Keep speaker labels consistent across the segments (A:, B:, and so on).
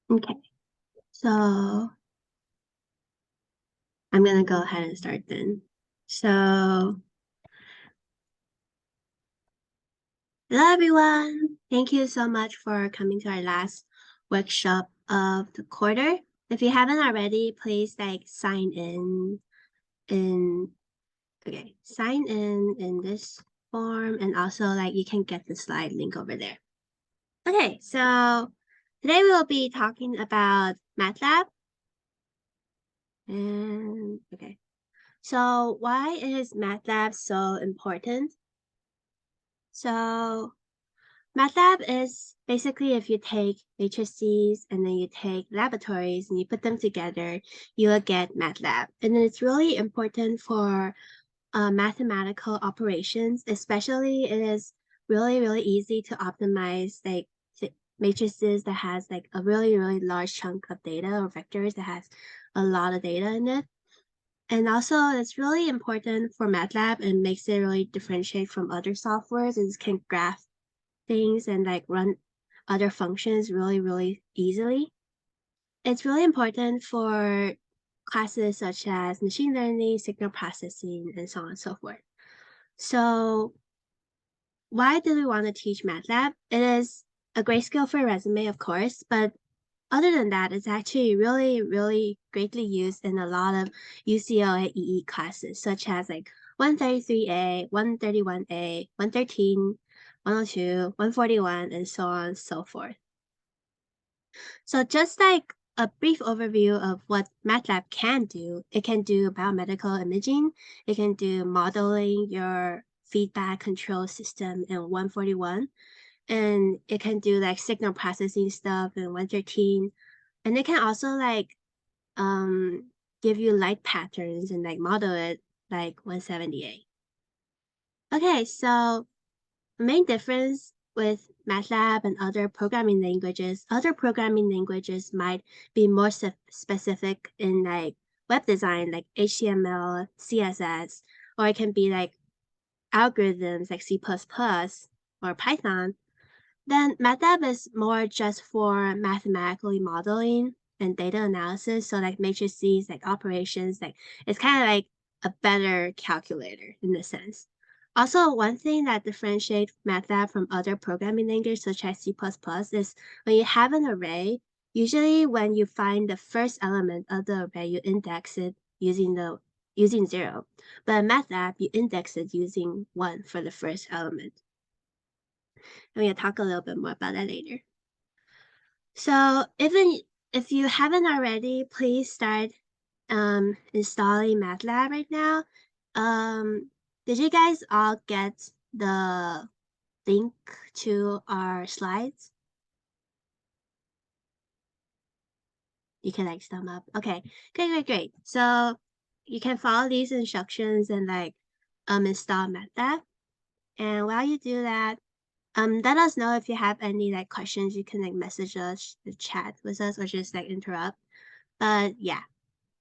A: Okay, so I'm gonna go ahead and start then. So, hello everyone. Thank you so much for coming to our last workshop of the quarter. If you haven't already, please sign in sign in this form, and also you can get the slide link over there. Okay, so today we will be talking about MATLAB. And okay, so why is MATLAB so important? So MATLAB is basically if you take matrices and then you take laboratories and you put them together, you will get MATLAB. And it's really important for mathematical operations, especially it is really, really easy to optimize matrices that has a really, really large chunk of data or vectors that has a lot of data in it. And also it's really important for MATLAB and makes it really differentiate from other softwares. It can graph things and run other functions really, really easily. It's really important for classes such as machine learning, signal processing, and so on and so forth. So why do we want to teach MATLAB? It is a great skill for a resume, of course, but other than that, it's actually really, really greatly used in a lot of UCLA EE classes, such as 133A, 131A, 113, 102, 141, and so on and so forth. So just a brief overview of what MATLAB can do. It can do biomedical imaging. It can do modeling your feedback control system in 141. And it can do signal processing stuff in 113. And it can also give you light patterns and model it 178. Okay, so the main difference with MATLAB and other programming languages might be more specific in web design, like HTML, CSS, or it can be algorithms like C++ or Python. Then MATLAB is more just for mathematically modeling and data analysis. So matrices, operations, it's kind of a better calculator in a sense. Also, one thing that differentiates MATLAB from other programming languages such as C++ is when you have an array, usually when you find the first element of the array, you index it using 0. But in MATLAB, you index it using 1 for the first element. I'm going to talk a little bit more about that later. So even if you haven't already, please start installing MATLAB right now. Did you guys all get the link to our slides? You can thumb up. Okay, great. So you can follow these instructions and install MATLAB. And while you do that, let us know if you have any questions. You can message us, chat with us, or just interrupt. But yeah,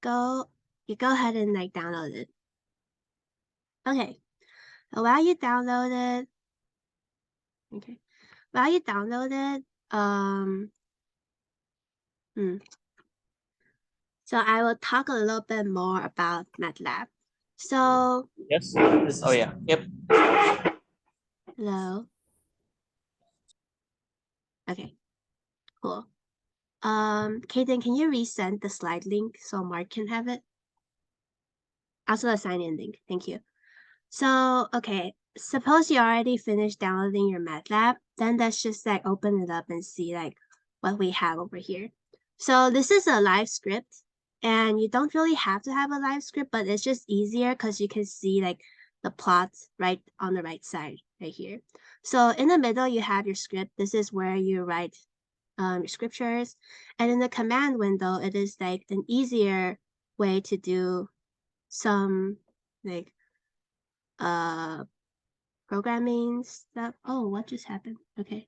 A: you go ahead and download it. Okay, so while you download it, okay, while you download it, so I will talk a little bit more about MATLAB. So
B: Yes. Oh yeah. Yep.
A: hello. Okay, cool. Kaden, can you resend the slide link so Mark can have it? Also the sign-in link. Thank you. So, okay, suppose you already finished downloading your MATLAB, then let's just open it up and see what we have over here. So this is a live script, and you don't really have to have a live script, but it's just easier because you can see the plots right on the right side right here. So in the middle, you have your script. This is where you write your scriptures. And in the command window, it is an easier way to do some like programming stuff. Oh, what just happened? Okay.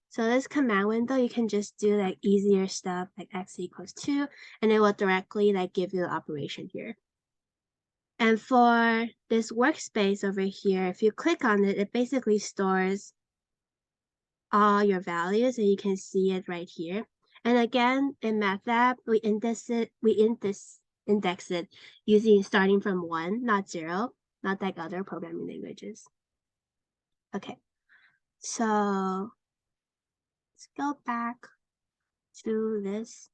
A: So this command window, you can just do easier stuff like x equals 2, and it will directly give you the operation here. And for this workspace over here, if you click on it, it basically stores all your values, and you can see it right here. And again, in MATLAB, we index it using starting from 1, not 0, not like other programming languages. Okay, so let's go back to this.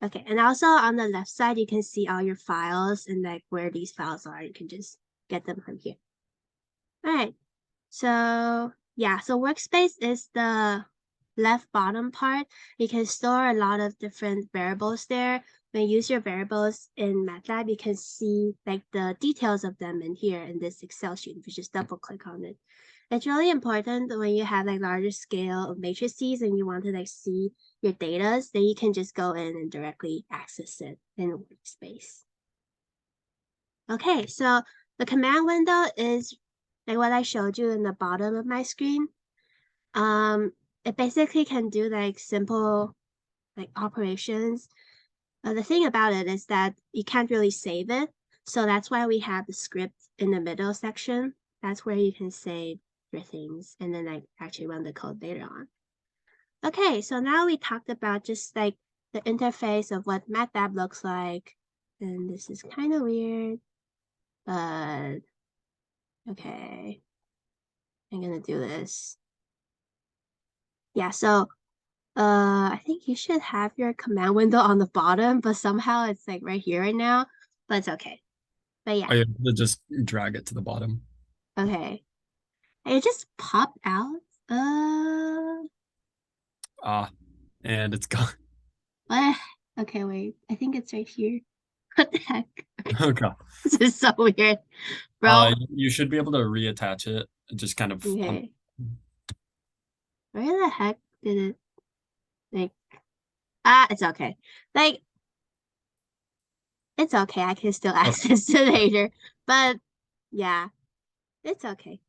A: Okay, and also on the left side, you can see all your files and like where these files are. You can just get them from here. All right, so yeah, so workspace is the left bottom part. You can store a lot of different variables there. When you use your variables in MATLAB, you can see like the details of them in here in this Excel sheet. If you just double click on it, it's really important when you have like larger scale of matrices and you want to like see your data, then you can just go in and directly access it in Workspace. Okay, so the command window is like what I showed you in the bottom of my screen. It basically can do like simple like operations. The thing about it is that you can't really save it. So that's why we have the script in the middle section. That's where you can save your things and then like actually run the code later on. Okay, so now we talked about just like the interface of what MATLAB looks like. And this is kind of weird, but okay. I'm gonna do this. Yeah, so I think you should have your command window on the bottom, but somehow it's like right here right now, but it's okay. But yeah,
C: Are you able to just drag it to the bottom?
A: okay. It just popped out.
C: And it's gone.
A: What? Okay, wait. I think it's right here. What the heck?
C: Okay.
A: This is so weird, bro.
C: You should be able to reattach it. Just kind of.
A: Okay. Where the heck did it like it's okay. Like it's okay, I can still access it later. But yeah, it's okay.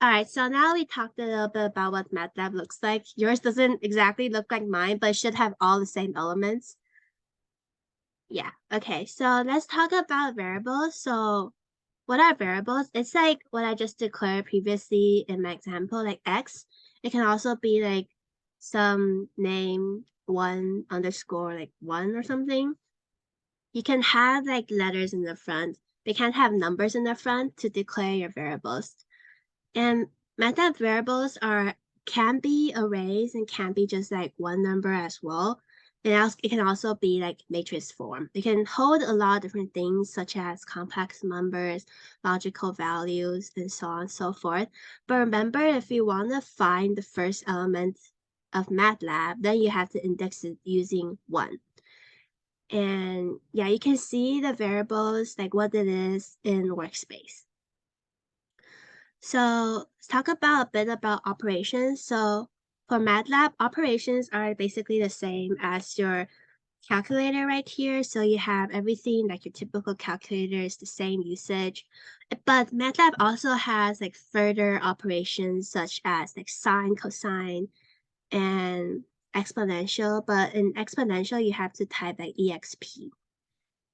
A: Alright, so now we talked a little bit about what MATLAB looks like. Yours doesn't exactly look like mine, but it should have all the same elements. Yeah, okay, so let's talk about variables. So what are variables? It's like what I just declared previously in my example, like X. It can also be like some name 1 underscore like 1 or something. You can have like letters in the front. They can't have numbers in the front to declare your variables. And MATLAB variables can be arrays and can be just like one number as well. It can also be like matrix form. It can hold a lot of different things such as complex numbers, logical values, and so on and so forth. But remember, if you want to find the first element of MATLAB, then you have to index it using 1. And yeah, you can see the variables, like what it is in Workspace. So let's talk about a bit about operations. So for MATLAB, operations are basically the same as your calculator right here. So you have everything like your typical calculator is the same usage. But MATLAB also has like further operations such as like sine, cosine, and exponential. But in exponential, you have to type like exp. It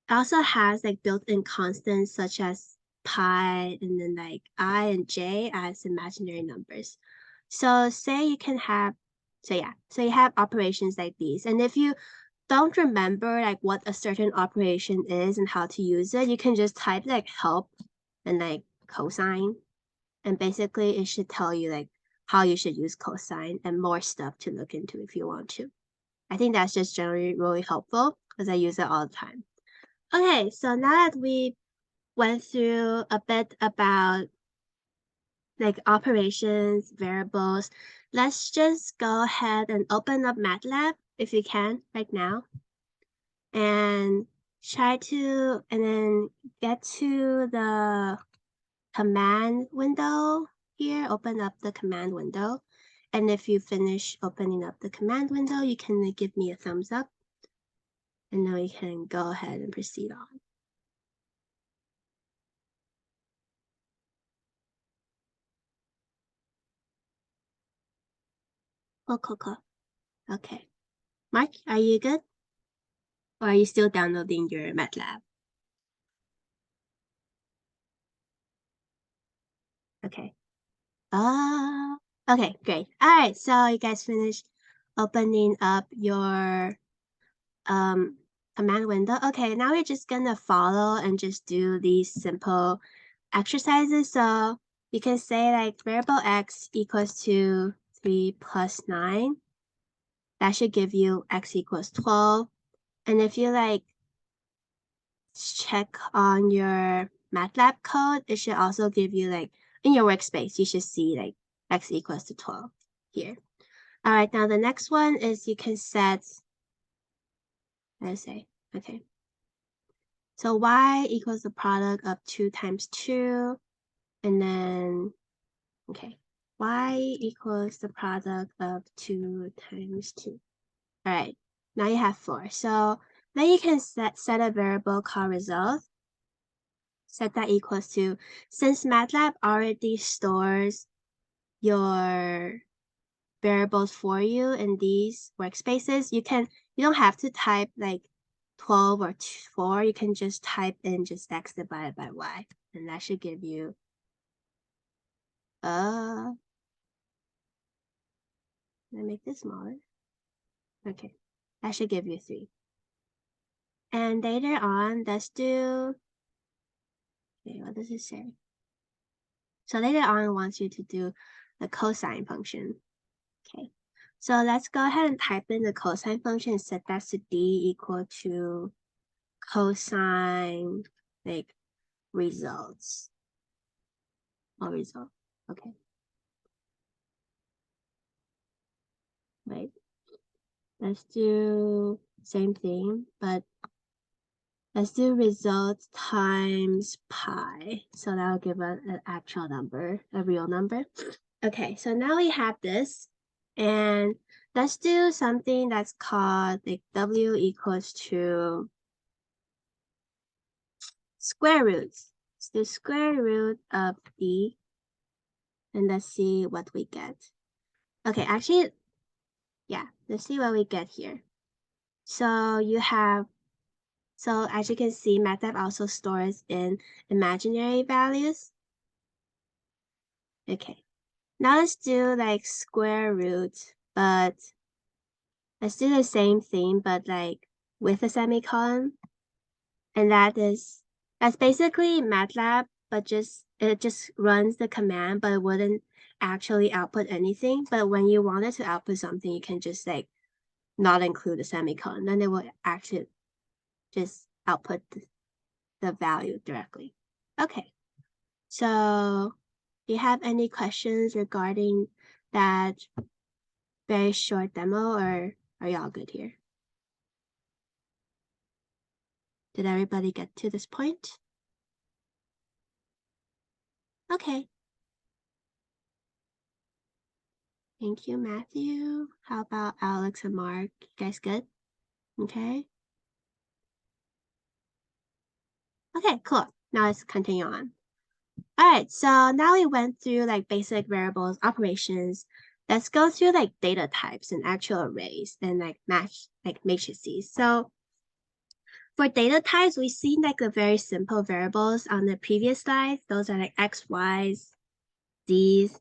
A: also has like built-in constants such as pi and then like I and j as imaginary numbers. So say you can have, so you have operations like these. And if you don't remember like what a certain operation is and how to use it, you can just type like help and like cosine. And basically it should tell you like how you should use cosine and more stuff to look into if you want to. I think that's just generally really helpful because I use it all the time. Okay, so now that we went through a bit about like operations, variables, let's just go ahead and open up MATLAB if you can right now. And and then get to the command window here, open up the command window. And if you finish opening up the command window, you can give me a thumbs up. And then we can go ahead and proceed on. Cool. Okay. Mark, are you good? Or are you still downloading your MATLAB? Okay. Okay, great. All right, so you guys finished opening up your command window. Okay, now we're just gonna follow and just do these simple exercises. So you can say like variable x equals to 3 plus 9. That should give you x equals 12. And if you like check on your MATLAB code, it should also give you like in your workspace, you should see like x equals to 12 here. All right, now the next one is you can set, let's say, okay. So y equals the product of 2 times 2, and then, okay, y equals the product of 2 times 2. All right, now you have 4. So then you can set a variable called result. Set that equals to, since MATLAB already stores your variables for you in these workspaces, you don't have to type like 12 or 4. You can just type in just x divided by y, and that should give you let me make this smaller. Okay, that should give you 3. And later on, let's do, okay, what does it say? So later on, it wants you to do the cosine function. Okay, so let's go ahead and type in the cosine function and set that to d equal to cosine, like, results. Oh, result. Okay. Right. Let's do same thing, but let's do results times pi. So that'll give us an actual number, a real number. Okay, so now we have this, and let's do something that's called like w equals to square roots. It's the square root of d, and let's see what we get. Okay, actually, yeah, let's see what we get here. So you have, so as you can see, MATLAB also stores in imaginary values. Okay, now let's do like square root, but let's do the same thing, but like with a semicolon. And that's basically MATLAB, but it just runs the command, but it wouldn't actually output anything. But when you wanted to output something, you can just like not include a semicolon, then it will actually just output the value directly. Okay, so do you have any questions regarding that very short demo, or are y'all good here? Did everybody get to this point? Okay. Thank you, Matthew. How about Alex and Mark? You guys good? Okay. Okay, cool. Now let's continue on. All right, so now we went through like basic variables, operations. Let's go through like data types and actual arrays and like matrices. So for data types, we've seen like the very simple variables on the previous slides. Those are like x, y's, z's.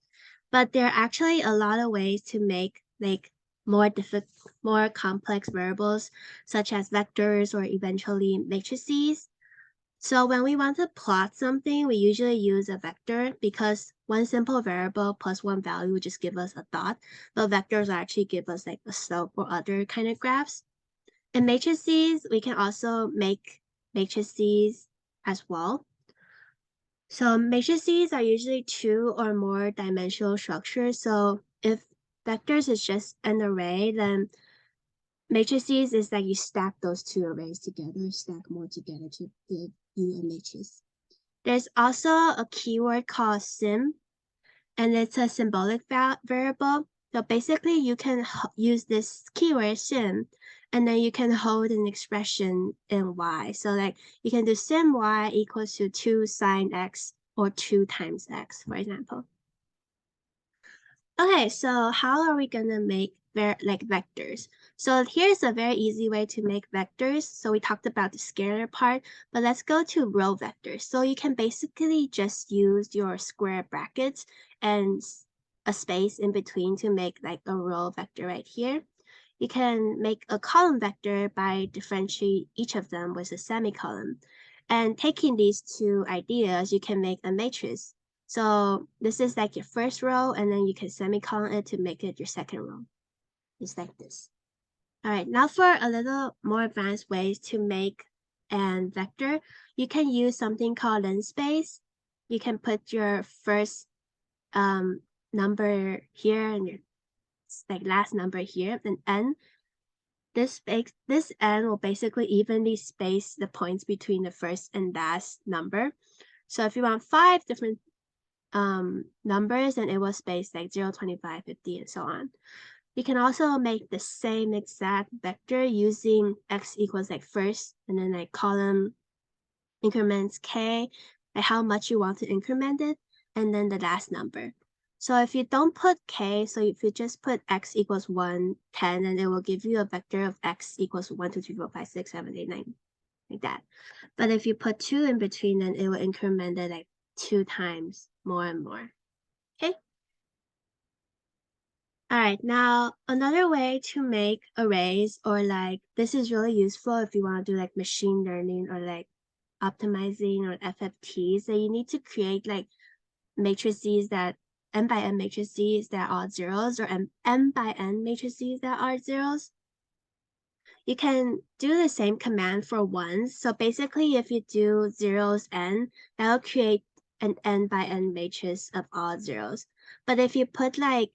A: But there are actually a lot of ways to make like more complex variables, such as vectors or eventually matrices. So when we want to plot something, we usually use a vector because one simple variable plus one value would just give us a dot, but vectors actually give us like a slope or other kind of graphs. In matrices, we can also make matrices as well. So matrices are usually 2 or more dimensional structures. So if vectors is just an array, then matrices is that you stack those 2 arrays together, stack more together to give you a matrix. There's also a keyword called sim, and it's a symbolic variable. So basically you can use this keyword sim, and then you can hold an expression in y. So like you can do sim y equals to 2 sine x or 2 times x, for example. Okay, so how are we gonna make vectors? So here's a very easy way to make vectors. So we talked about the scalar part, but let's go to row vectors. So you can basically just use your square brackets and a space in between to make like a row vector right here. You can make a column vector by differentiating each of them with a semicolon. And taking these two ideas, you can make a matrix. So this is like your first row, and then you can semicolon it to make it your second row. Just like this. All right, now for a little more advanced ways to make a vector, you can use something called linspace. You can put your first number here and your like last number here, and n. This n will basically evenly space the points between the first and last number. So if you want 5 different numbers, then it will space like 0, 25, 50, and so on. You can also make the same exact vector using x equals like first, and then like column increments k, like how much you want to increment it, and then the last number. So if you don't put k, so if you just put x equals 1, 10, then it will give you a vector of x equals 1, 2, 3, 4, 5, 6, 7, 8, 9, like that. But if you put 2 in between, then it will increment it like 2 times more and more. Okay? All right, now another way to make arrays, or like this is really useful if you want to do like machine learning or like optimizing or FFTs, that you need to create like matrices that n by n matrices that are zeros, or m by n matrices that are zeros. You can do the same command for ones. So basically, if you do zeros n, that will create an n by n matrix of all zeros. But if you put like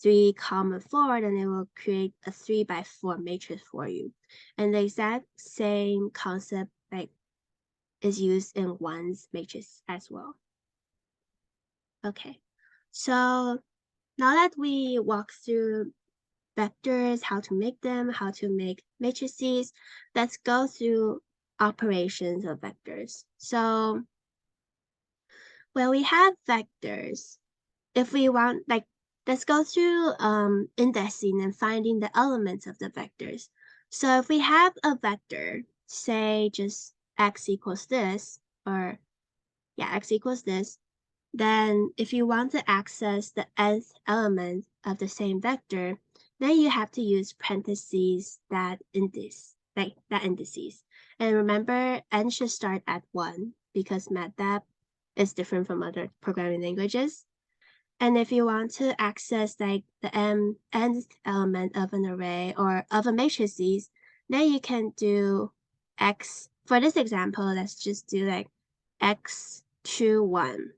A: 3, 4, then it will create a 3 by 4 matrix for you. And the exact same concept like is used in ones matrix as well. Okay, so now that we walk through vectors, how to make them, how to make matrices, let's go through operations of vectors. So when we have vectors, if we want, like, let's go through indexing and finding the elements of the vectors. So if we have a vector, say just x equals this, or yeah, x equals this, then if you want to access the nth element of the same vector, then you have to use parentheses that indices. And remember, n should start at 1 because MATLAB is different from other programming languages. And if you want to access like the nth element of an array or of a matrices, then you can do x. For this example, let's just do like x to 1.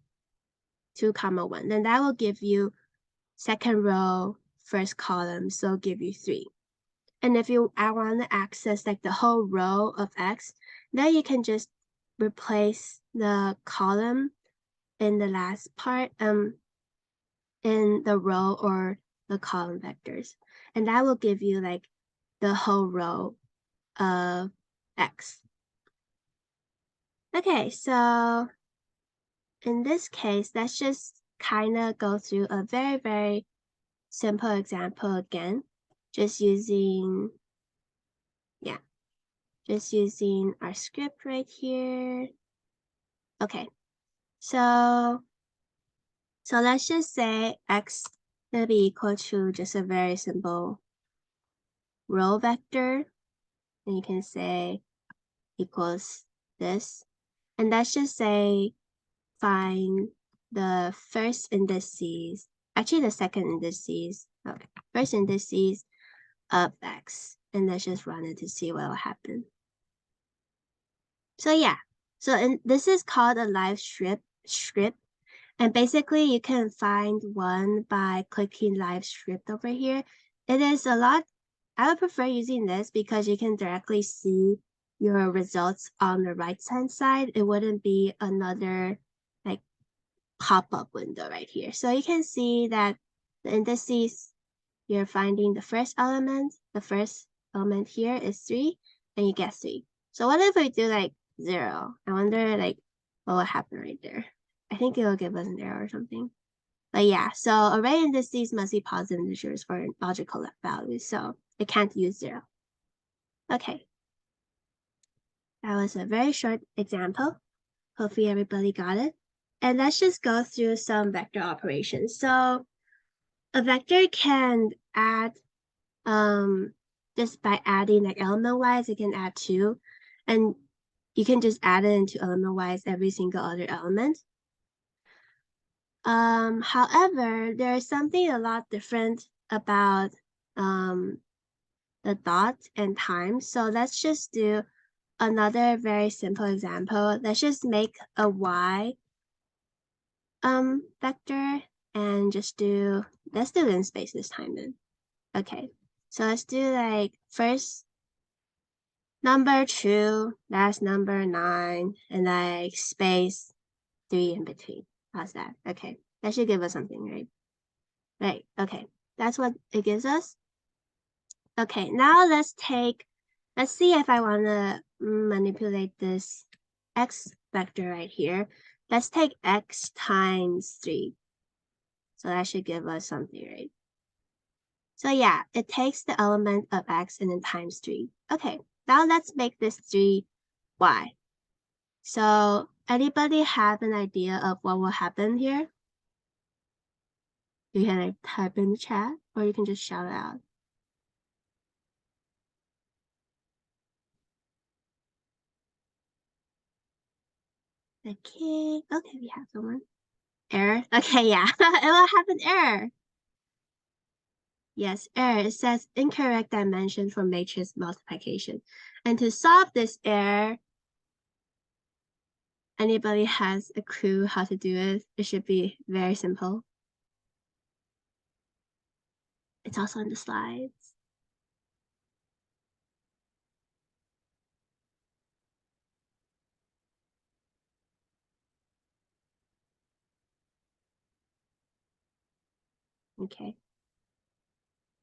A: 2, 1, then that will give you second row, first column, so give you 3. And if you want to access like the whole row of x, then you can just replace the column in the last part in the row or the column vectors, and that will give you like the whole row of x. Okay, so in this case, let's just kind of go through a very, very simple example again, just using our script right here. Okay, so let's just say x will be equal to just a very simple row vector, and you can say equals this, and let's just say find the first indices, actually the second indices, okay, first indices of x, and let's just run it to see what will happen. So yeah, this is called a live script, and basically you can find one by clicking live script over here. It is a lot, I would prefer using this because you can directly see your results on the right hand side. It wouldn't be another like pop-up window right here. So you can see that the indices, you're finding the first element here is 3, and you get 3. So what if we do like 0? I wonder like what will happen right there. I think it will give us an error or something. But yeah, so array indices must be positive integers for logical values, so it can't use 0. Okay. That was a very short example. Hopefully everybody got it. And let's just go through some vector operations. So a vector can add, just by adding like element wise, it can add 2, and you can just add it into element wise every single other element. However, there is something a lot different about the dot and time. So let's just do another very simple example. Let's just make a y vector and just do, let's do linspace this time then. Okay, so let's do like first number 2, last number 9, and like space 3 in between. How's that? Okay, that should give us something, right? Right, okay, that's what it gives us. Okay, now let's see if I want to manipulate this x vector right here. Let's take x times 3. So that should give us something, right? So yeah, it takes the element of x and then times 3. Okay, now let's make this 3y. So anybody have an idea of what will happen here? You can like type in the chat or you can just shout it out. Okay, we have someone. Error. Okay, yeah, it will have an error. Yes, error. It says incorrect dimension for matrix multiplication. And to solve this error, anybody has a clue how to do it? It should be very simple. It's also on the slides. Okay.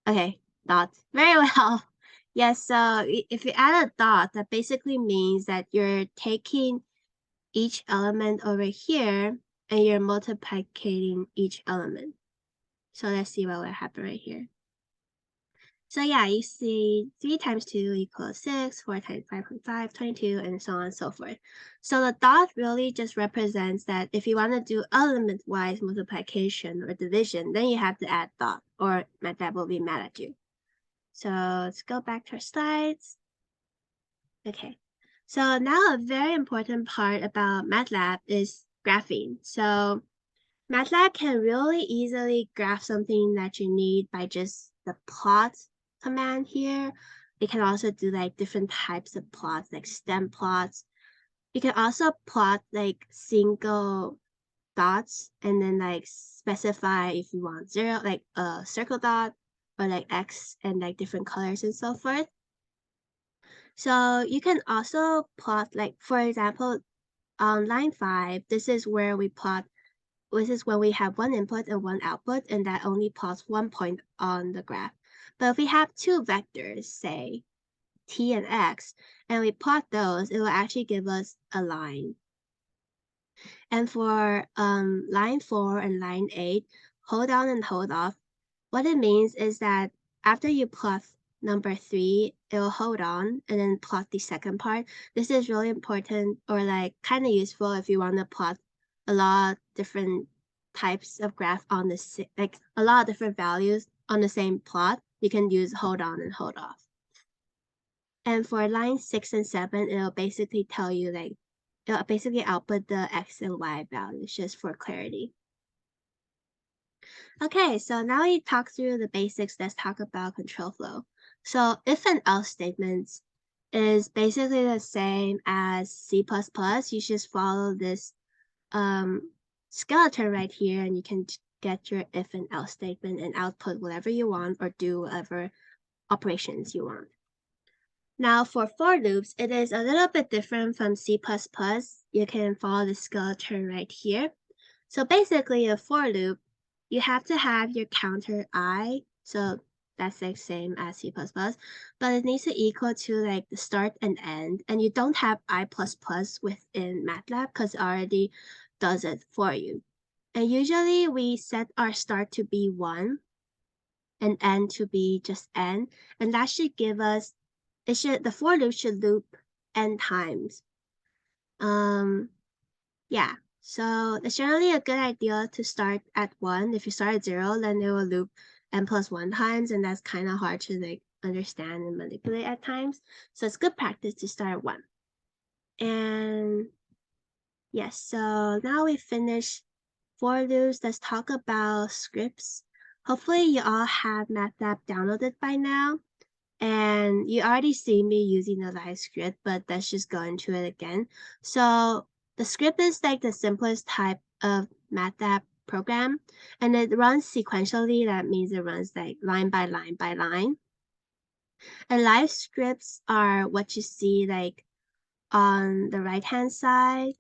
A: Okay, dot. Very well. Yes, so if you add a dot, that basically means that you're taking each element over here and you're multiplicating each element. So let's see what will happen right here. So yeah, you see 3 times 2 equals 6, 4 times 5.5, 22, and so on and so forth. So the dot really just represents that if you want to do element-wise multiplication or division, then you have to add dot, or MATLAB will be mad at you. So let's go back to our slides. Okay, so now a very important part about MATLAB is graphing. So MATLAB can really easily graph something that you need by just the plot command here. It can also do like different types of plots, like stem plots. You can also plot like single dots and then like specify if you want 0, like a circle dot, or like X and like different colors and so forth. So you can also plot, like for example, on line 5, this is where we plot. This is when we have one input and one output, and that only plots 1 point on the graph. But if we have 2 vectors, say t and x, and we plot those, it will actually give us a line. And for line 4 and line 8, hold on and hold off. What it means is that after you plot number 3, it will hold on and then plot the second part. This is really important, or like kind of useful if you want to plot a lot of different types of graph on the like a lot of different values on the same plot. You can use hold on and hold off. And for line 6 and 7, it'll basically tell you like it'll basically output the x and y values just for clarity. Okay, so now we talk through the basics. Let's talk about control flow. So if and else statements is basically the same as C++. You just follow this skeleton right here and you can get your if and else statement and output whatever you want or do whatever operations you want. Now for for loops, it is a little bit different from C++. You can follow the skeleton right here. So basically a for loop, you have to have your counter I, so that's the same as C++, but it needs to equal to like the start and end, and you don't have I++ within MATLAB because it already does it for you. And usually we set our start to be 1 and end to be just n, and that should give us, the for loop should loop n times. Yeah, So it's generally a good idea to start at 1. If you start at 0, then it will loop n+1 times, and that's kind of hard to like understand and manipulate at times. So it's good practice to start at 1. And yes, so now we finished for loops. Let's talk about scripts. Hopefully you all have MATLAB downloaded by now. And you already see me using the live script, but let's just go into it again. So the script is like the simplest type of MATLAB program, and it runs sequentially. That means it runs like line by line by line. And live scripts are what you see like on the right-hand side.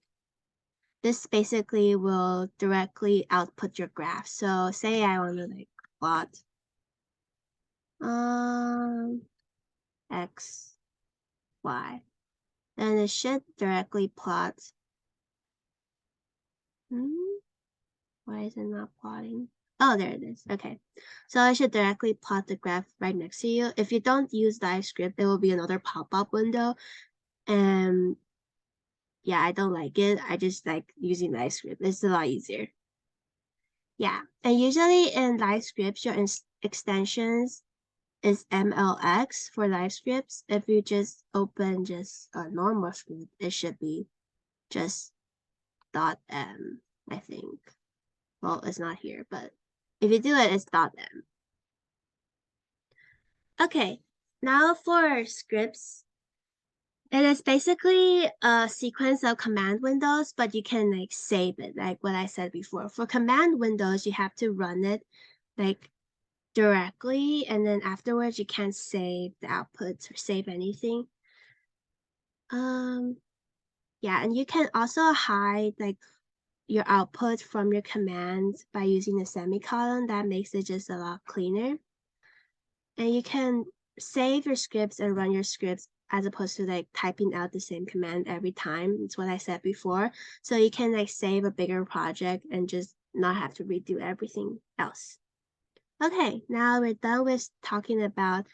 A: This basically will directly output your graph. So say I want to like plot x, y. And it should directly plot. Why is it not plotting? Oh, there it is. Okay. So I should directly plot the graph right next to you. If you don't use live script, there will be another pop-up window. And yeah, I don't like it. I just like using live script. It's a lot easier. Yeah. And usually in live scripts, your extensions is MLX for live scripts. If you just open just a normal script, it should be just .m, I think. Well, it's not here, but if you do it, it's .m. Okay, now for scripts. It is basically a sequence of command windows, but you can like save it, like what I said before. For command windows, you have to run it like directly, and then afterwards you can't save the outputs or save anything. Yeah, and you can also hide like your output from your commands by using a semicolon. That makes it just a lot cleaner. And you can save your scripts and run your scripts as opposed to like typing out the same command every time. It's what I said before. So you can like save a bigger project and just not have to redo everything else. Okay, now we're done with talking about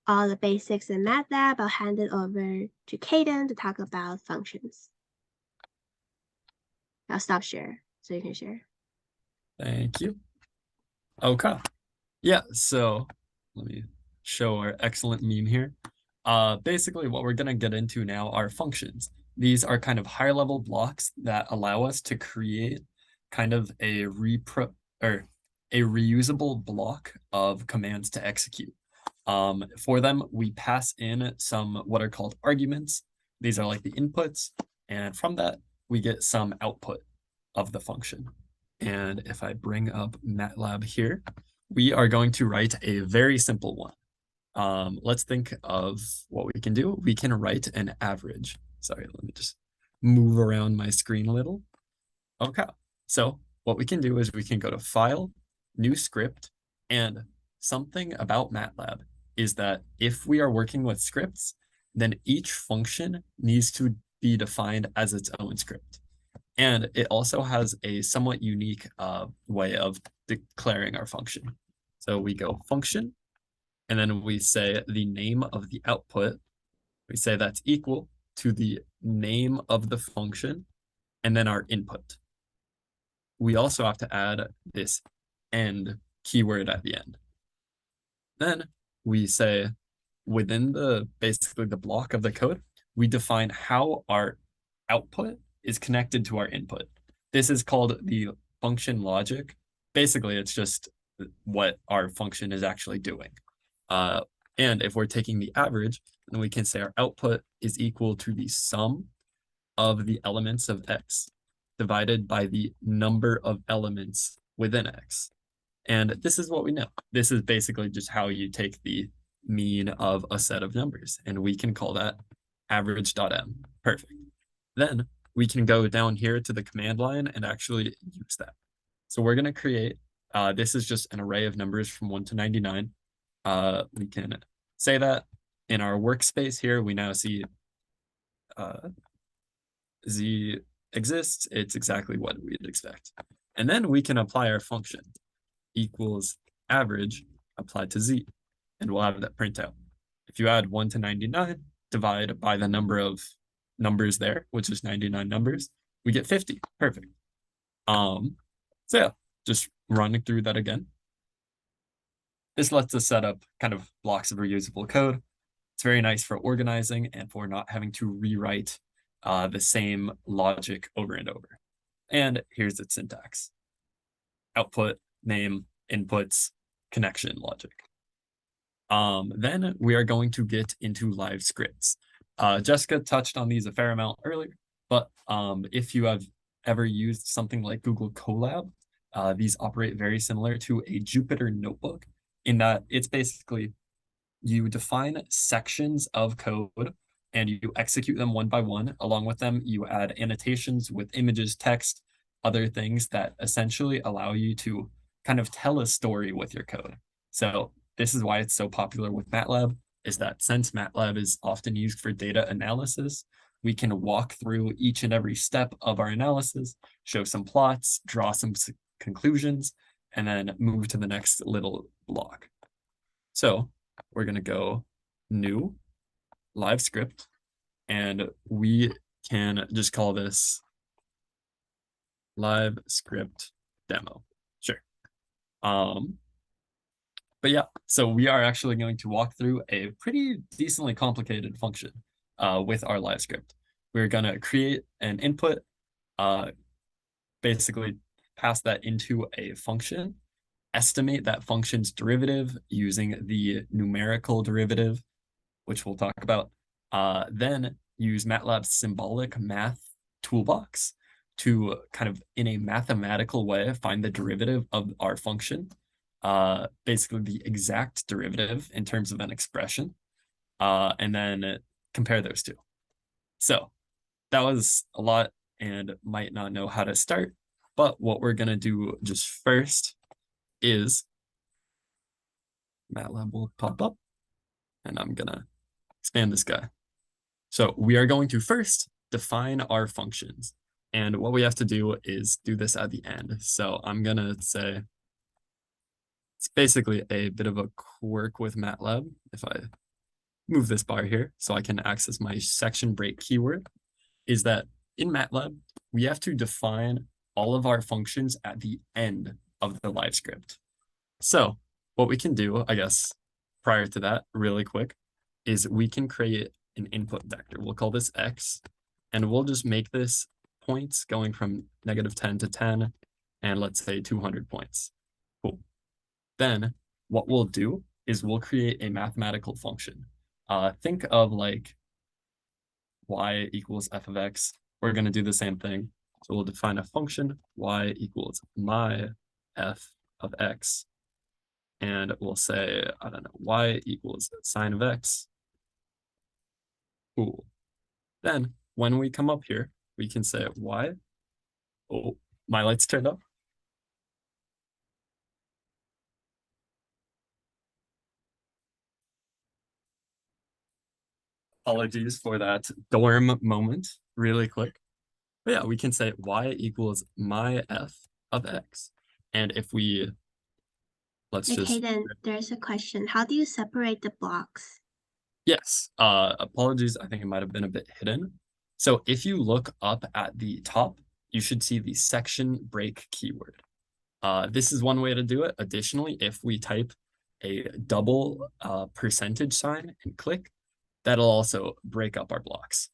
A: all the basics in MATLAB. I'll hand it over to Kaden to talk about functions. I'll stop share so you can share.
C: Thank you. Okay. Yeah, so let me show our excellent meme here. Basically what we're gonna get into now are functions. These are kind of higher level blocks that allow us to create kind of a reusable block of commands to execute. For them, we pass in some what are called arguments. These are like the inputs, and from that, we get some output of the function. And if I bring up MATLAB here, we are going to write a very simple one. Let's think of what we can do. We can write an average. Sorry, let me just move around my screen a little. Okay, so what we can do is we can go to File, New Script, and something about MATLAB is that if we are working with scripts, then each function needs to be defined as its own script. And it also has a somewhat unique way of declaring our function. So we go function, and then we say the name of the output. We say that's equal to the name of the function, and then our input. We also have to add this end keyword at the end. Then we say within basically the block of the code, we define how our output is connected to our input. This is called the function logic. Basically, it's just what our function is actually doing. And if we're taking the average, then we can say our output is equal to the sum of the elements of x divided by the number of elements within x. And this is what we know. This is basically just how you take the mean of a set of numbers, and we can call that average.m. Perfect. Then we can go down here to the command line and actually use that. So we're going to create, this is just an array of numbers from 1 to 99. We can say that in our workspace here, we now see z exists. It's exactly what we'd expect. And then we can apply our function equals average applied to z, and we'll have that print out. If you add 1 to 99, divide by the number of numbers there, which is 99 numbers, we get 50. Perfect. So yeah, just running through that again. This lets us set up kind of blocks of reusable code. It's very nice for organizing and for not having to rewrite the same logic over and over. And here's its syntax: output, name, inputs, connection logic. Then we are going to get into live scripts. Jessica touched on these a fair amount earlier, but if you have ever used something like Google Colab, these operate very similar to a Jupyter notebook in that it's basically you define sections of code and you execute them one by one. Along with them, you add annotations with images, text, other things that essentially allow you to kind of tell a story with your code. So this is why it's so popular with MATLAB, is that since MATLAB is often used for data analysis, we can walk through each and every step of our analysis, show some plots, draw some conclusions, and then move to the next little block. So we're going to go new live script, and we can just call this live script demo. Sure. But yeah, so we are actually going to walk through a pretty decently complicated function with our live script. We're going to create an input, basically pass that into a function, estimate that function's derivative using the numerical derivative, which we'll talk about, then use MATLAB's symbolic math toolbox to kind of, in a mathematical way, find the derivative of our function, basically the exact derivative in terms of an expression, and then compare those two. So that was a lot and might not know how to start, but what we're going to do just first is MATLAB will pop up, and I'm going to expand this guy. So we are going to first define our functions. And what we have to do is do this at the end. So I'm going to say, it's basically a bit of a quirk with MATLAB. If I move this bar here so I can access my section break keyword, is that in MATLAB, we have to define all of our functions at the end of the live script. So what we can do, I guess, prior to that, really quick, is we can create an input vector. We'll call this x, and we'll just make this points going from -10 to 10, and let's say 200 points. Cool. Then what we'll do is we'll create a mathematical function. Think of like y equals f of x. We're going to do the same thing. So we'll define a function, y equals my f of x. And we'll say, I don't know, y equals sine of x. Cool. Then when we come up here, we can say y. Oh, my lights turned up. Apologies for that dorm moment, really quick. But yeah, we can say y equals my f of x. And if we, let's
A: Okay,
C: just,
A: then there's a question. How do you separate the blocks?
C: yes, apologies, I think it might have been a bit hidden. So if you look up at the top, you should see the section break keyword. This is one way to do it. Additionally, if we type a double percentage sign and click, that'll also break up our blocks.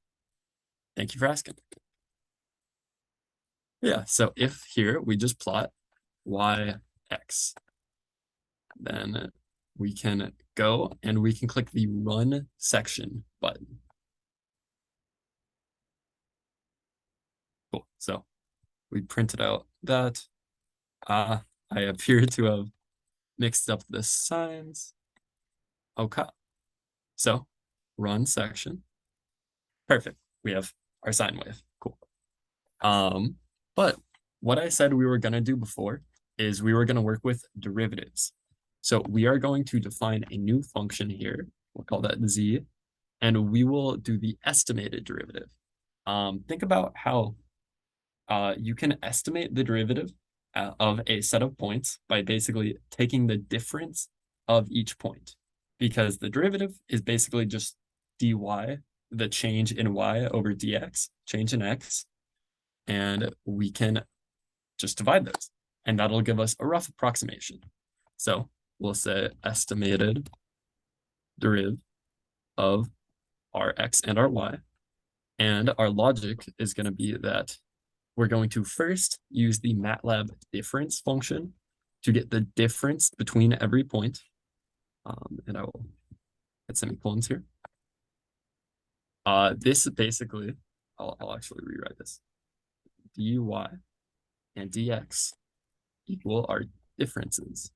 C: Thank you for asking. Yeah, so if here we just plot y, x, then we can go and we can click the run section button. Cool, so we printed out that. I appear to have mixed up the signs. Okay, so run section. Perfect, we have our sine wave, cool. But what I said we were gonna do before is we were gonna work with derivatives. So we are going to define a new function here. We'll call that z, and we will do the estimated derivative. Think about how you can estimate the derivative of a set of points by basically taking the difference of each point, because the derivative is basically just dy, the change in y over dx, change in x, and we can just divide those, and that'll give us a rough approximation. So we'll say estimated derivative of our x and our y. And our logic is going to be that we're going to first use the MATLAB difference function to get the difference between every point. And I will put semicolons here. This basically, I'll actually rewrite this. dy and dx equal our differences.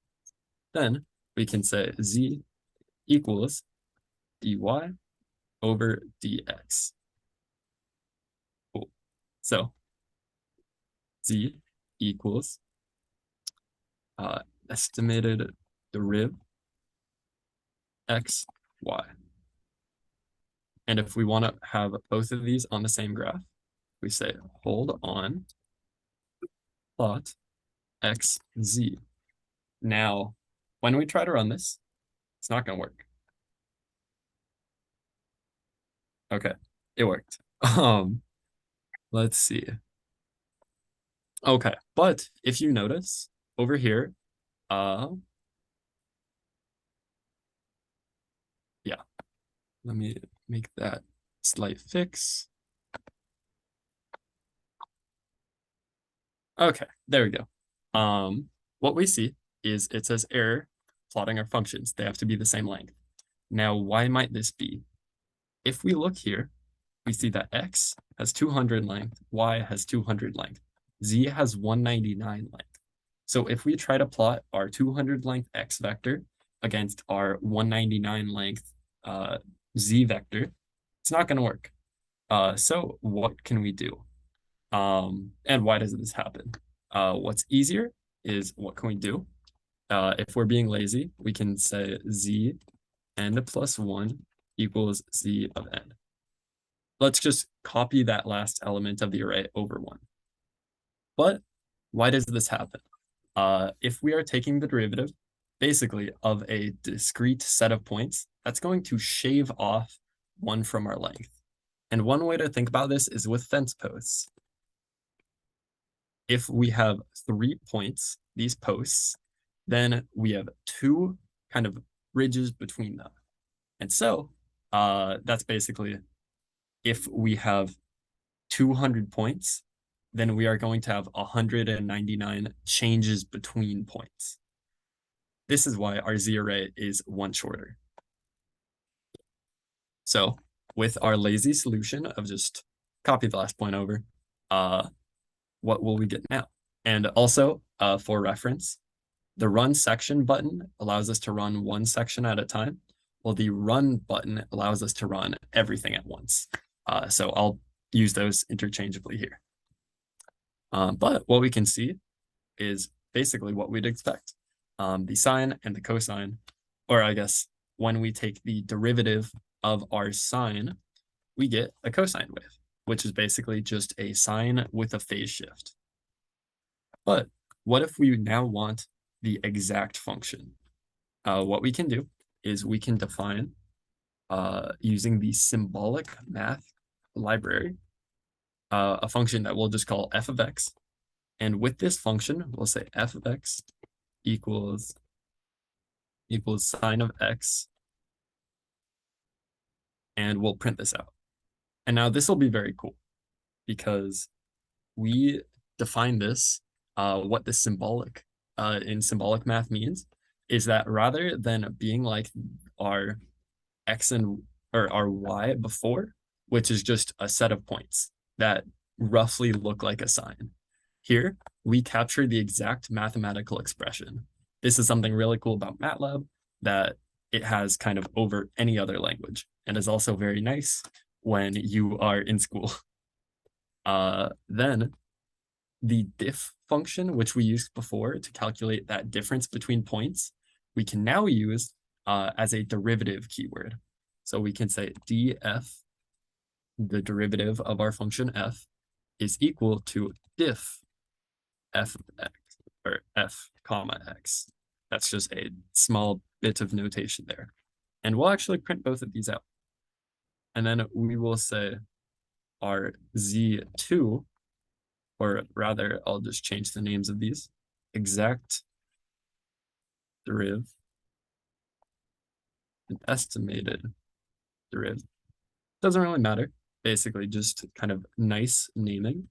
C: Then we can say z equals dy over dx. Cool. So z equals estimated derivative x, y. And if we want to have both of these on the same graph, we say hold on, plot x, z. Now, when we try to run this, it's not going to work. Okay, it worked. Let's see. Okay, but if you notice over here, yeah, let me make that slight fix. Okay, there we go. What we see is it says error plotting our functions. They have to be the same length. Now, why might this be? If we look here, we see that x has 200 length, y has 200 length, z has 199 length. So if we try to plot our 200 length x vector against our 199 length z vector, it's not going to work. So what can we do? And why does this happen? What's easier is what can we do? If we're being lazy, we can say z n plus 1 equals z of n. Let's just copy that last element of the array over 1. But why does this happen? If we are taking the derivative, basically, of a discrete set of points, that's going to shave off 1 from our length. And one way to think about this is with fence posts. If we have 3 points, these posts, then we have 2 kind of bridges between them. And so that's basically, if we have 200 points, then we are going to have 199 changes between points. This is why our z array is 1 shorter. So with our lazy solution of just copy the last point over, what will we get now? And also, for reference, the run section button allows us to run 1 section at a time, while the run button allows us to run everything at once. So I'll use those interchangeably here. But what we can see is basically what we'd expect. The sine and the cosine, or I guess when we take the derivative of our sine, we get a cosine wave, which is basically just a sine with a phase shift. But what if we now want the exact function? What we can do is we can define, using the symbolic math library, a function that we'll just call f of x. And with this function, we'll say f of x equals sine of x. And we'll print this out. And now this will be very cool because we define this, what the symbolic in symbolic math means is that rather than being like our x and or our y before, which is just a set of points that roughly look like a sine, here we capture the exact mathematical expression. This is something really cool about MATLAB, that it has kind of over any other language, and is also very nice when you are in school. Then the diff function, which we used before to calculate that difference between points, we can now use as a derivative keyword. So we can say df, the derivative of our function f, is equal to diff f of x, or f comma x. That's just a small bit of notation there. And we'll actually print both of these out. And then we will say our z2 or rather, I'll just change the names of these. Exact deriv and estimated deriv. Doesn't really matter. Basically, just kind of nice naming.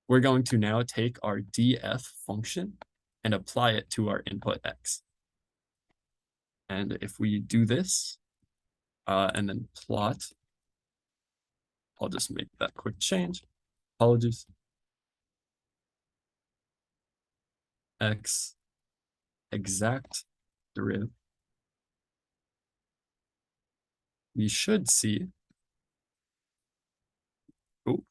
C: We're going to now take our df function and apply it to our input x. And if we do this, and then plot, I'll just make that quick change. Apologies. X exact deriv. We should see. Oh.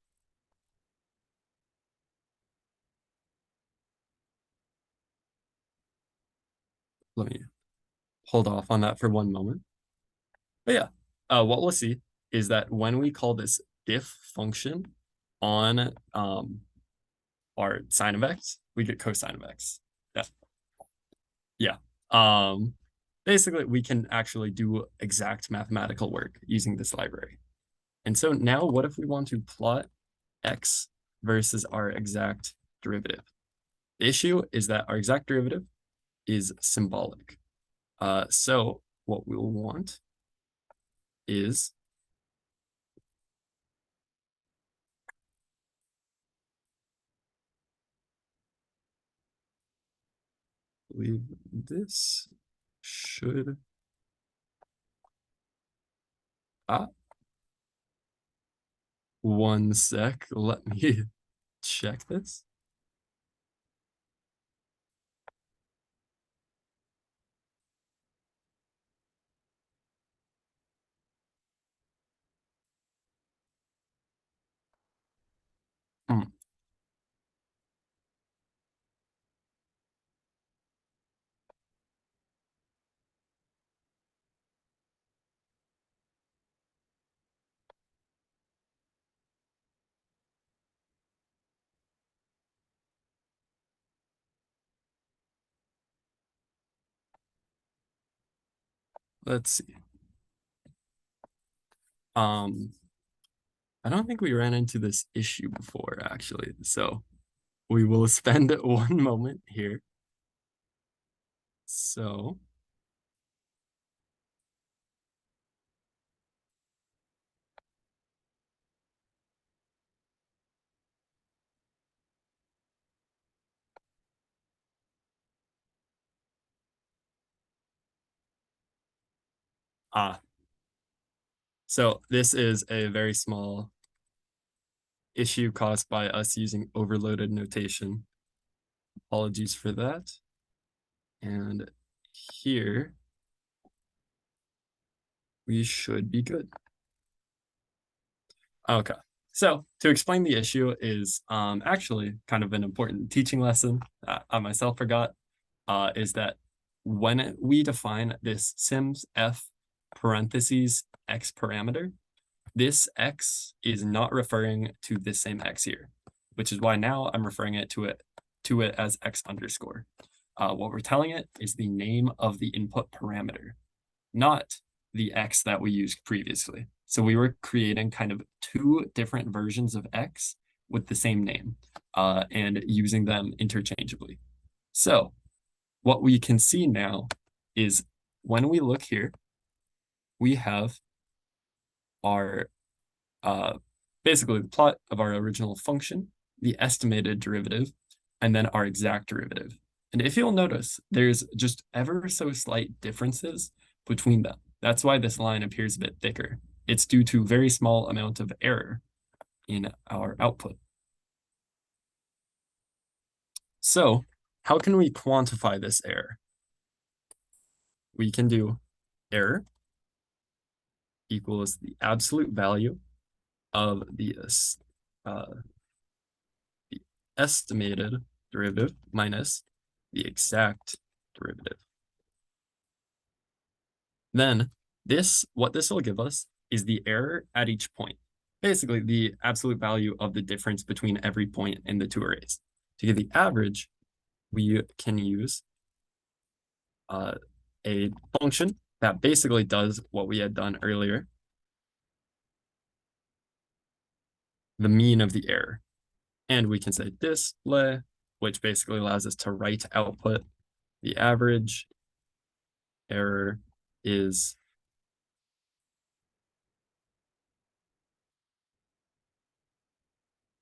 C: Let me hold off on that for one moment. But yeah, what we'll see is that when we call this diff function on our sine of x, we get cosine of x. Yeah. Basically, we can actually do exact mathematical work using this library. And so now what if we want to plot x versus our exact derivative? The issue is that our exact derivative is symbolic. So what we'll want is I believe this should one sec, let me check this. Let's see. I don't think we ran into this issue before, actually. So we will spend one moment here. So so this is a very small issue caused by us using overloaded notation. Apologies for that. And here we should be good. Okay. So to explain the issue is actually kind of an important teaching lesson I myself forgot, is that when we define this sims f parentheses x parameter, this x is not referring to this same x here, which is why now I'm referring it to it as x underscore. What we're telling it is the name of the input parameter, not the x that we used previously. So we were creating kind of two different versions of x with the same name and using them interchangeably. So what we can see now is when we look here, we have our basically the plot of our original function, the estimated derivative, and then our exact derivative. And if you'll notice, there's just ever so slight differences between them. That's why this line appears a bit thicker. It's due to very small amount of error in our output. So how can we quantify this error? We can do error equals the absolute value of the estimated derivative minus the exact derivative. Then what this will give us is the error at each point. Basically, the absolute value of the difference between every point in the two arrays. To get the average, we can use a function that basically does what we had done earlier. The mean of the error. And we can say display, which basically allows us to write output. The average error is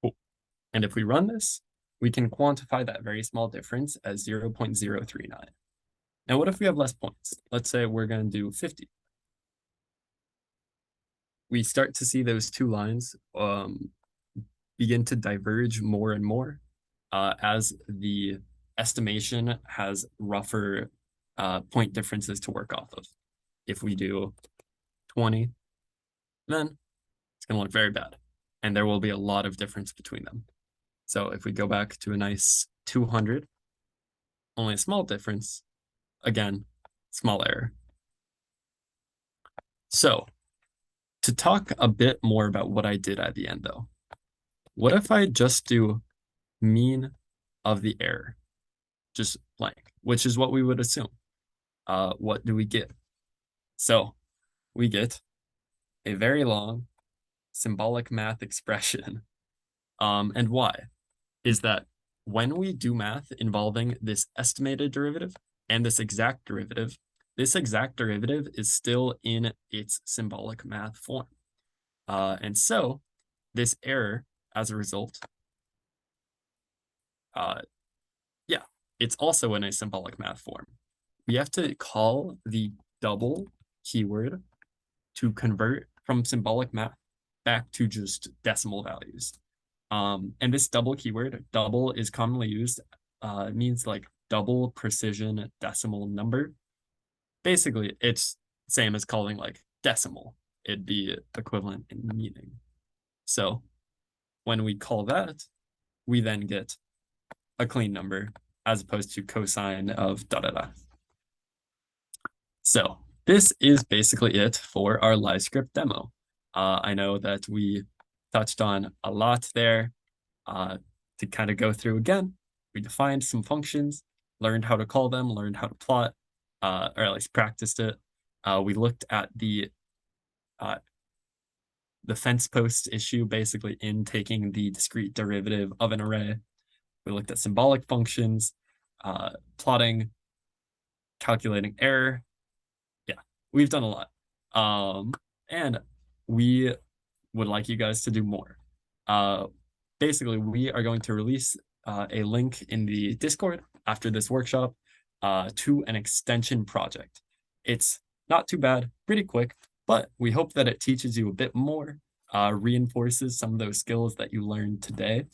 C: cool. And if we run this, we can quantify that very small difference as 0.039. Now, what if we have less points? Let's say we're going to do 50. We start to see those two lines begin to diverge more and more as the estimation has rougher point differences to work off of. If we do 20, then it's going to look very bad. And there will be a lot of difference between them. So if we go back to a nice 200, only a small difference, again, small error. So to talk a bit more about what I did at the end, though, what if I just do mean of the error, just blank, which is what we would assume. What do we get? So we get a very long symbolic math expression. And why? Is that when we do math involving this estimated derivative and this exact derivative is still in its symbolic math form. And so this error, as a result, it's also in a symbolic math form. We have to call the double keyword to convert from symbolic math back to just decimal values. And this double keyword, double, is commonly used. It means like double precision decimal number. Basically, it's same as calling like decimal. It'd be equivalent in meaning. So when we call that, we then get a clean number as opposed to cosine of da da da. So this is basically it for our live script demo. I know that we touched on a lot there. To kind of go through again, we defined some functions, learned how to call them, learned how to plot, or at least practiced it. We looked at the fence post issue, basically in taking the discrete derivative of an array. We looked at symbolic functions, plotting, calculating error. Yeah, we've done a lot. And we would like you guys to do more. Basically, we are going to release a link in the Discord after this workshop to an extension project. It's not too bad, pretty quick, but we hope that it teaches you a bit more, reinforces some of those skills that you learned today.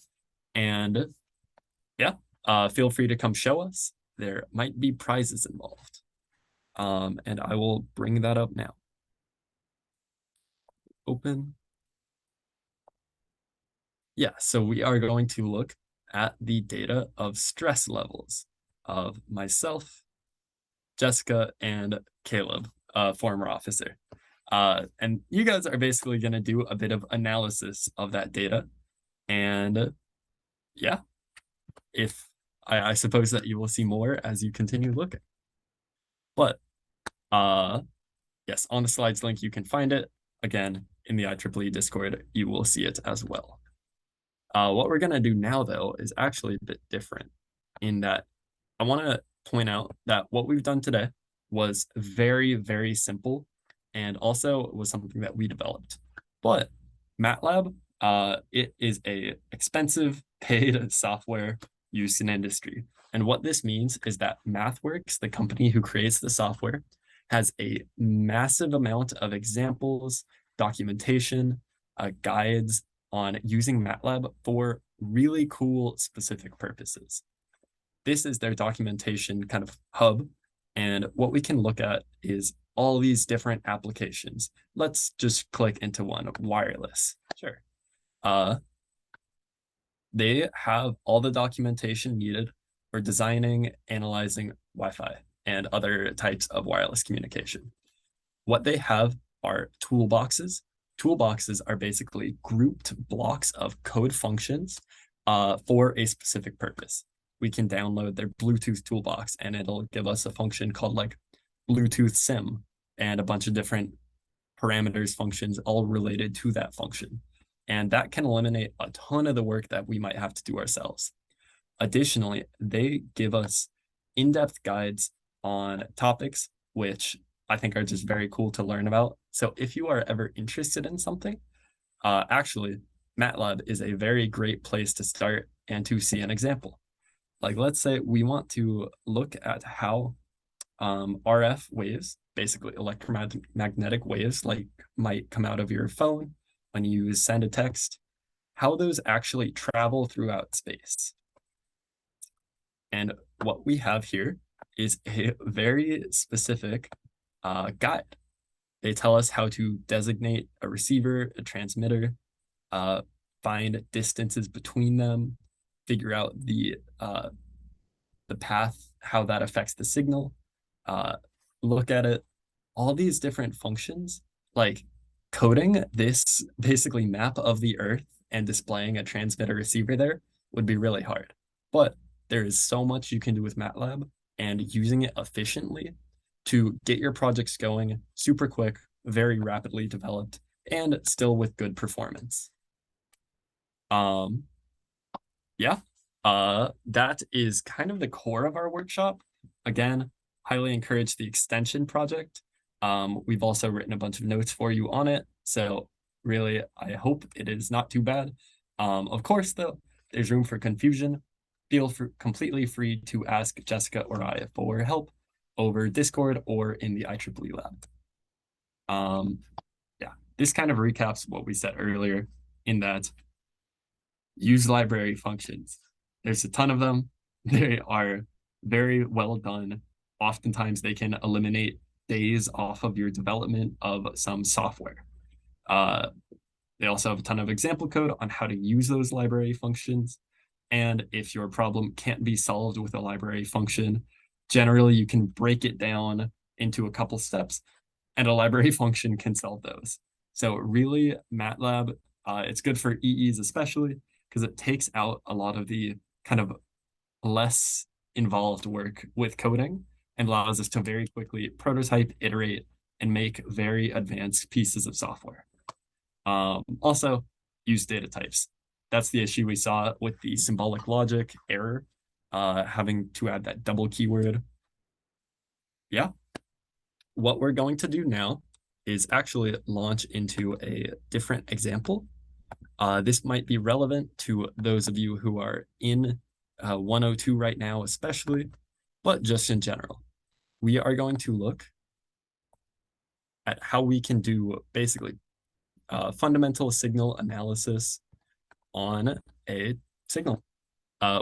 C: And yeah, feel free to come show us. There might be prizes involved. And I will bring that up now. Open. Yeah, so we are going to look at the data of stress levels of myself, Jessica, and Caleb, former officer. And you guys are basically going to do a bit of analysis of that data. And yeah, if I suppose that you will see more as you continue looking. But yes, on the slides link, you can find it. Again, in the IEEE Discord, you will see it as well. What we're going to do now, though, is actually a bit different in that I want to point out that what we've done today was very, very simple and also was something that we developed. But MATLAB, it is a expensive paid software used in industry. And what this means is that MathWorks, the company who creates the software, has a massive amount of examples, documentation, guides on using MATLAB for really cool specific purposes. This is their documentation kind of hub. And what we can look at is all these different applications. Let's just click into one, wireless. Sure. They have all the documentation needed for designing, analyzing Wi-Fi and other types of wireless communication. What they have are toolboxes. Toolboxes are basically grouped blocks of code functions for a specific purpose. We can download their Bluetooth toolbox and it'll give us a function called like Bluetooth sim and a bunch of different parameters functions all related to that function. And that can eliminate a ton of the work that we might have to do ourselves. Additionally, they give us in-depth guides on topics, which I think are just very cool to learn about. So if you are ever interested in something, actually, MATLAB is a very great place to start and to see an example. Like, let's say we want to look at how RF waves, basically electromagnetic waves, like might come out of your phone when you send a text, how those actually travel throughout space. And what we have here is a very specific guide. They tell us how to designate a receiver, a transmitter, find distances between them, figure out the path, how that affects the signal, look at it, all these different functions, like coding this basically map of the Earth and displaying a transmitter receiver there would be really hard. But there is so much you can do with MATLAB, and using it efficiently to get your projects going super quick, very rapidly developed, and still with good performance. Yeah, that is kind of the core of our workshop. Again, highly encourage the extension project. We've also written a bunch of notes for you on it. So really, I hope it is not too bad. Of course, though, there's room for confusion. Feel completely free to ask Jessica or I for help over Discord or in the IEEE lab. Yeah, this kind of recaps what we said earlier in that use library functions. There's a ton of them. They are very well done. Oftentimes they can eliminate days off of your development of some software. They also have a ton of example code on how to use those library functions. And if your problem can't be solved with a library function, generally you can break it down into a couple steps and a library function can solve those. So really, MATLAB, it's good for EEs especially because it takes out a lot of the kind of less involved work with coding and allows us to very quickly prototype, iterate, and make very advanced pieces of software. Also, use data types. That's the issue we saw with the symbolic logic error, having to add that double keyword. Yeah. What we're going to do now is actually launch into a different example. This might be relevant to those of you who are in 102 right now, especially, but just in general. We are going to look at how we can do basically fundamental signal analysis on a signal.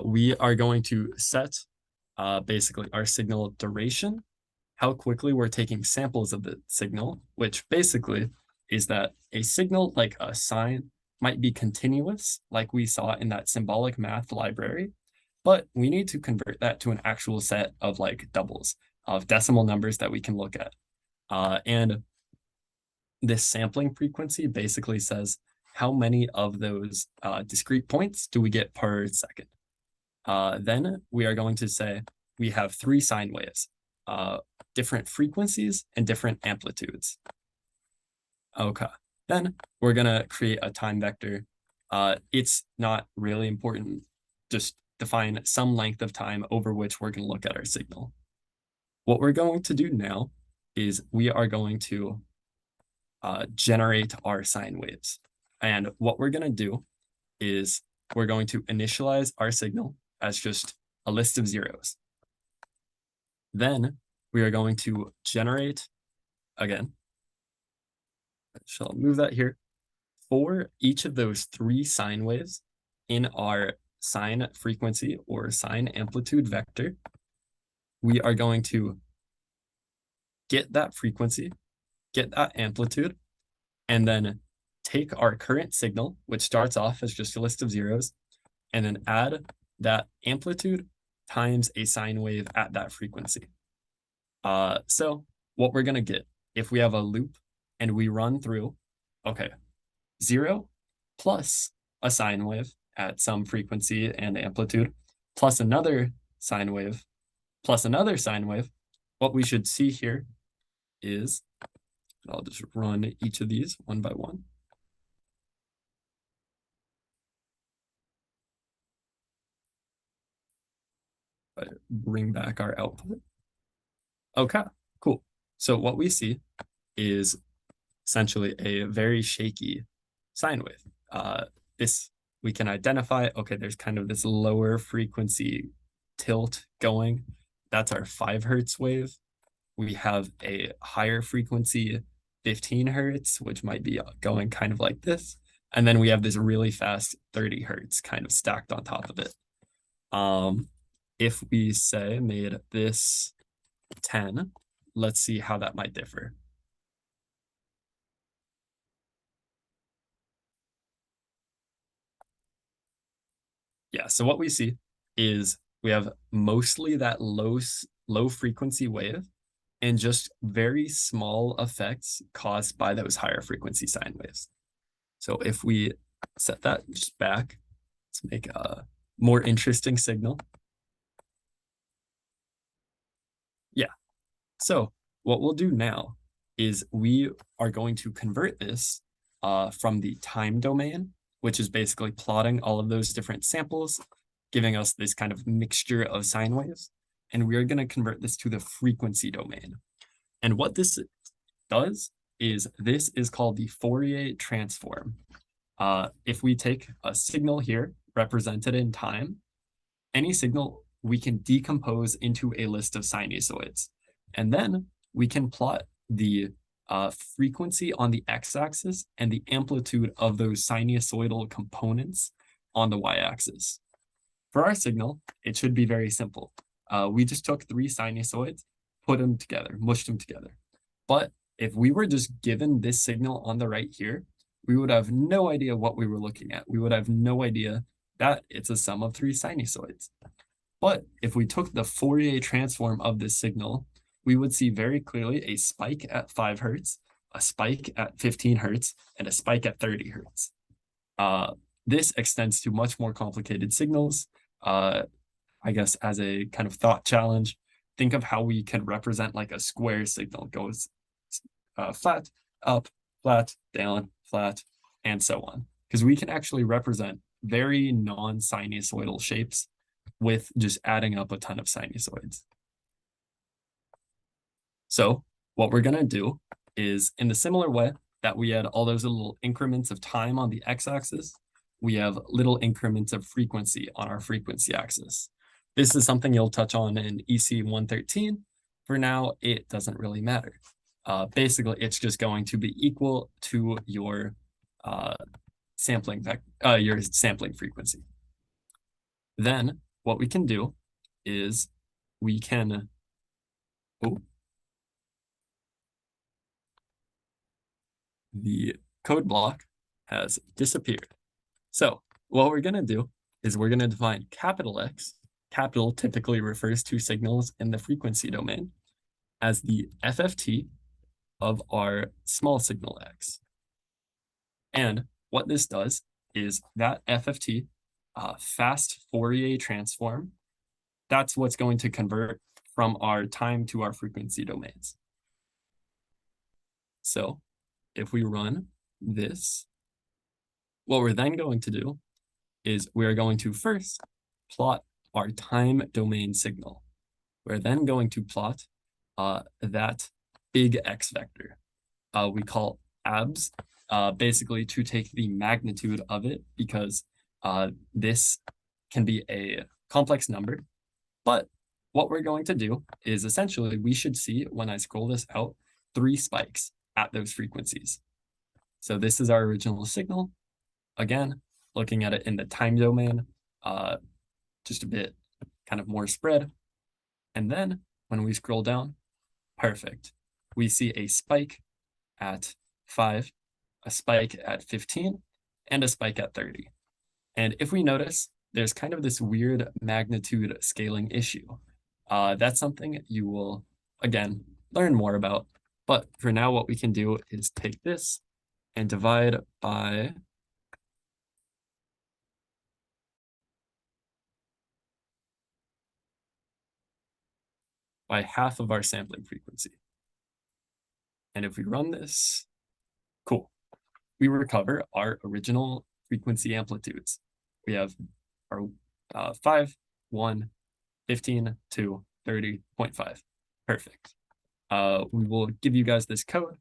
C: We are going to set basically our signal duration, how quickly we're taking samples of the signal, which basically is that a signal like a sine might be continuous, like we saw in that symbolic math library, but we need to convert that to an actual set of like doubles of decimal numbers that we can look at. And this sampling frequency basically says how many of those discrete points do we get per second. Then we are going to say we have 3 sine waves, different frequencies and different amplitudes. Okay, then we're gonna create a time vector. It's not really important, just define some length of time over which we're gonna look at our signal. What we're going to do now is we are going to generate our sine waves. And what we're gonna do is we're going to initialize our signal as just a list of zeros. Then we are going to generate, again, I shall move that here, for each of those 3 sine waves in our sine frequency or sine amplitude vector, we are going to get that frequency, get that amplitude, and then take our current signal, which starts off as just a list of zeros, and then add that amplitude times a sine wave at that frequency. So what we're gonna get, if we have a loop and we run through, okay, 0 plus a sine wave at some frequency and amplitude, plus another sine wave, plus another sine wave, what we should see here is, I'll just run each of these one by one. bring back our output. Okay, cool. So what we see is essentially a very shaky sine wave. We can identify, okay, there's kind of this lower frequency tilt going. That's our 5 hertz wave. We have a higher frequency 15 hertz, which might be going kind of like this. And then we have this really fast 30 hertz kind of stacked on top of it. If we say made this 10, let's see how that might differ. Yeah, so what we see is we have mostly that low frequency wave and just very small effects caused by those higher frequency sine waves. So if we set that just back, let's make a more interesting signal. Yeah, so what we'll do now is we are going to convert this from the time domain, which is basically plotting all of those different samples, giving us this kind of mixture of sine waves. And we are going to convert this to the frequency domain. And what this does is this is called the Fourier transform. If we take a signal here represented in time, any signal we can decompose into a list of sinusoids. And then we can plot the frequency on the x-axis and the amplitude of those sinusoidal components on the y-axis. For our signal, it should be very simple. We just took 3 sinusoids, put them together, mushed them together. But if we were just given this signal on the right here, we would have no idea what we were looking at. We would have no idea that it's a sum of 3 sinusoids. But if we took the Fourier transform of this signal, we would see very clearly a spike at 5 hertz, a spike at 15 hertz, and a spike at 30 hertz. This extends to much more complicated signals. I guess as a kind of thought challenge, think of how we can represent like a square signal goes flat, up, flat, down, flat, and so on. Because we can actually represent very non-sinusoidal shapes with just adding up a ton of sinusoids. So what we're going to do is, in the similar way that we had all those little increments of time on the x-axis, we have little increments of frequency on our frequency axis. This is something you'll touch on in EC 113. For now, it doesn't really matter. Basically, it's just going to be equal to your sampling frequency. Then what we can do is we can the code block has disappeared. So what we're going to do is we're going to define capital X. Capital typically refers to signals in the frequency domain as the FFT of our small signal X. And what this does is that FFT, fast Fourier transform, that's what's going to convert from our time to our frequency domains. So if we run this, what we're then going to do is we're going to first plot our time domain signal. We're then going to plot that big X vector. We call abs, basically to take the magnitude of it, because this can be a complex number. But what we're going to do is essentially we should see, when I scroll this out, 3 spikes at those frequencies. So this is our original signal. Again, looking at it in the time domain, just a bit kind of more spread. And then when we scroll down, perfect. We see a spike at 5, a spike at 15, and a spike at 30. And if we notice, there's kind of this weird magnitude scaling issue. That's something you will, again, learn more about. But for now, what we can do is take this and divide by half of our sampling frequency. And if we run this, cool, we recover our original frequency amplitudes. We have our 5, 1, 15 to 30.5. Perfect. We will give you guys this code.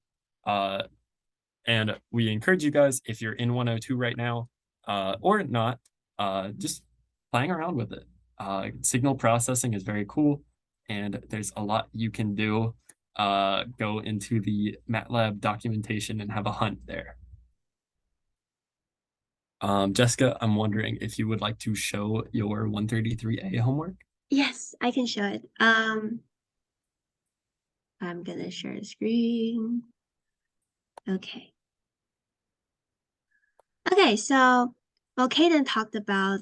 C: And we encourage you guys, if you're in 102 right now, or not, just playing around with it. Signal processing is very cool, and there's a lot you can do. Go into the MATLAB documentation and have a hunt there. Jessica, I'm wondering if you would like to show your 133A homework.
A: Yes, I can show it. I'm gonna share the screen. Okay. Okay, so Caden talked about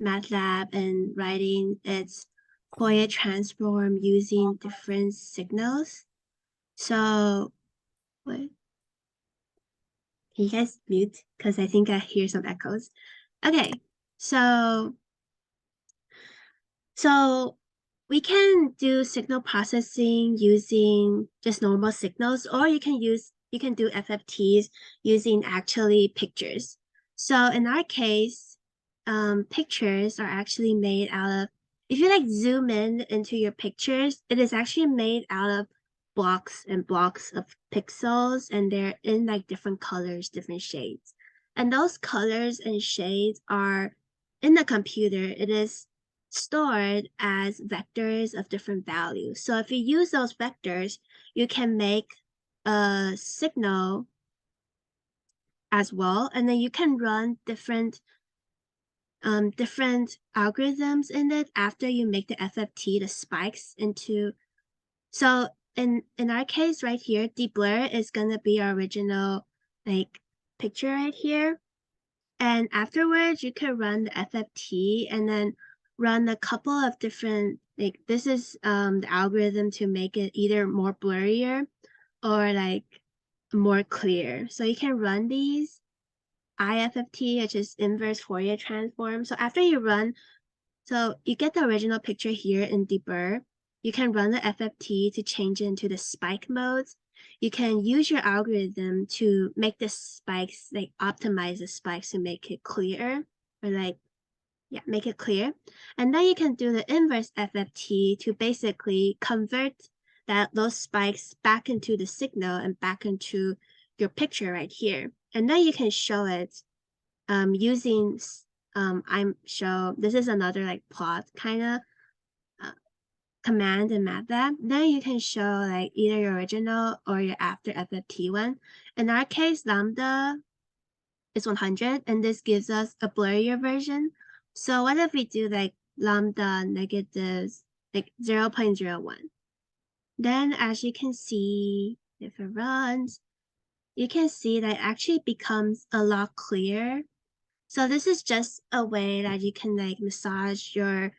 A: MATLAB and writing its Fourier transform using different signals. So, wait. Can you guys mute? Because I think I hear some echoes. Okay, so we can do signal processing using just normal signals, or you can do FFTs using actually pictures. So in our case, pictures are actually made out of, if you like zoom in into your pictures, it is actually made out of blocks and blocks of pixels, and they're in like different colors, different shades. And those colors and shades are in the computer. It is stored as vectors of different values. So if you use those vectors, you can make a signal as well, and then you can run different algorithms in it after you make the FFT, the spikes into. So in our case right here, deblur is gonna be our original like picture right here. And afterwards, you can run the FFT and then run a couple of different, like this is the algorithm to make it either more blurrier or like more clear. So you can run these IFFT, which is inverse Fourier transform. So after you run, so you get the original picture here in deblur. You can run the FFT to change it into the spike modes. You can use your algorithm to make the spikes, like optimize the spikes to make it clear, or like, yeah, make it clear. And then you can do the inverse FFT to basically convert those spikes back into the signal and back into your picture right here. And then you can show it using this is another like plot kind of command in MATLAB. Then you can show like either your original or your after FFT one. In our case, lambda is 100, and this gives us a blurrier version. So what if we do like lambda negatives like 0.01? Then as you can see, if it runs, you can see that it actually becomes a lot clearer. So this is just a way that you can like massage your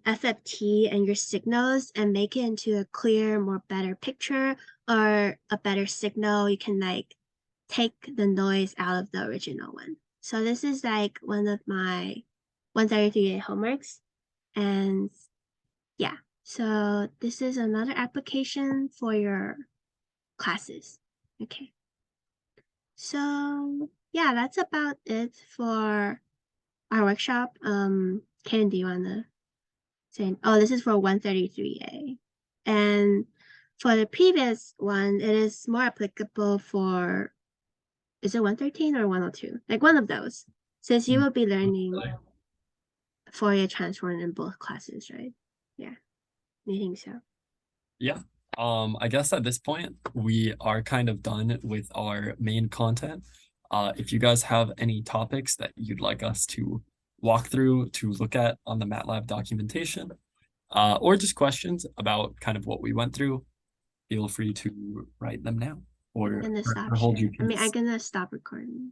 A: FFT and your signals and make it into a clear, more better picture or a better signal. You can like take the noise out of the original one. So this is like one of my 133A homeworks. And yeah, so this is another application for your classes. Okay. So yeah, that's about it for our workshop. Karen, do you wanna say? Oh, this is for 133A. And for the previous one, it is more applicable for, is it 113 or 102? Like one of those, since you will be learning Fourier transform in both classes, right? Yeah, I think so.
C: Yeah. I guess at this point, we are kind of done with our main content. If you guys have any topics that you'd like us to walk through, to look at on the MATLAB documentation, or just questions about kind of what we went through, feel free to write them now or,
A: I'm gonna stop
C: or hold
A: share.
C: your
A: I mean, I'm
C: peace.
A: gonna stop recording.